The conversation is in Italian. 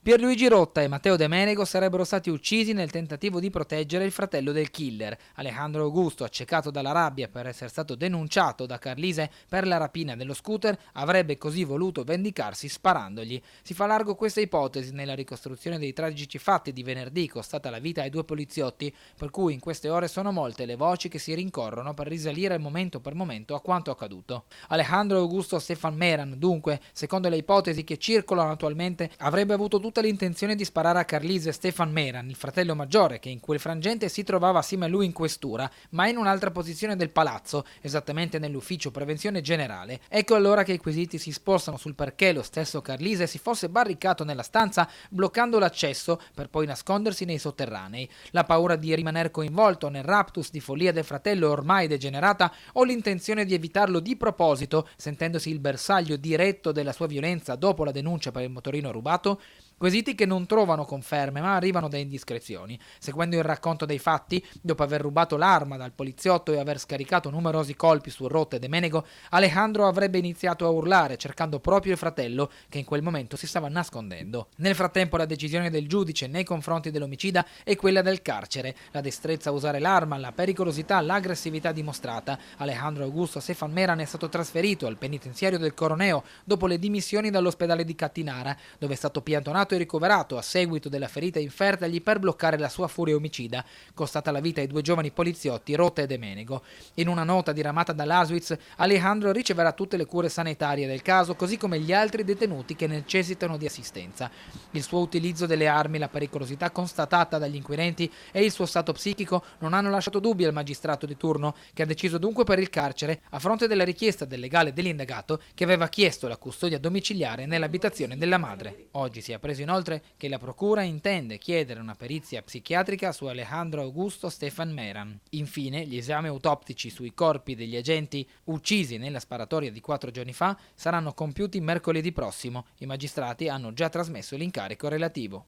Pierluigi Rotta e Matteo De Menego sarebbero stati uccisi nel tentativo di proteggere il fratello del killer. Alejandro Augusto, accecato dalla rabbia per essere stato denunciato da Carlise per la rapina dello scooter, avrebbe così voluto vendicarsi sparandogli. Si fa largo questa ipotesi nella ricostruzione dei tragici fatti di venerdì costata la vita ai due poliziotti, per cui in queste ore sono molte le voci che si rincorrono per risalire momento per momento a quanto accaduto. Alejandro Augusto Stefan Meran, dunque, secondo le ipotesi che circolano attualmente, avrebbe avuto tutta l'intenzione di sparare a Carlise Stefan Meran, il fratello maggiore, che in quel frangente si trovava assieme a lui in questura, ma in un'altra posizione del palazzo, esattamente nell'ufficio prevenzione generale. Ecco allora che i quesiti si spostano sul perché lo stesso Carlise si fosse barricato nella stanza, bloccando l'accesso per poi nascondersi nei sotterranei. La paura di rimanere coinvolto nel raptus di follia del fratello ormai degenerata o l'intenzione di evitarlo di proposito, sentendosi il bersaglio diretto della sua violenza dopo la denuncia per il motorino rubato? Quesiti che non trovano conferme ma arrivano da indiscrezioni. Seguendo il racconto dei fatti, dopo aver rubato l'arma dal poliziotto e aver scaricato numerosi colpi su Rotta e De Menego, Alejandro avrebbe iniziato a urlare cercando proprio il fratello che in quel momento si stava nascondendo. Nel frattempo la decisione del giudice nei confronti dell'omicida è quella del carcere. La destrezza a usare l'arma, la pericolosità, l'aggressività dimostrata. Alejandro Augusto Stefan Meran è stato trasferito al penitenziario del Coroneo dopo le dimissioni dall'ospedale di Cattinara, dove è stato piantonato e ricoverato a seguito della ferita infertagli per bloccare la sua furia omicida, costata la vita ai due giovani poliziotti Rotta e De Menego. In una nota diramata dall'Auschwitz, Alejandro riceverà tutte le cure sanitarie del caso, così come gli altri detenuti che necessitano di assistenza. Il suo utilizzo delle armi, la pericolosità constatata dagli inquirenti e il suo stato psichico non hanno lasciato dubbi al magistrato di turno, che ha deciso dunque per il carcere a fronte della richiesta del legale dell'indagato che aveva chiesto la custodia domiciliare nell'abitazione della madre. Oggi si è appreso inoltre che la procura intende chiedere una perizia psichiatrica su Alejandro Augusto Stefan Meran. Infine, gli esami autoptici sui corpi degli agenti uccisi nella sparatoria di 4 giorni fa saranno compiuti mercoledì prossimo. I magistrati hanno già trasmesso l'incarico relativo.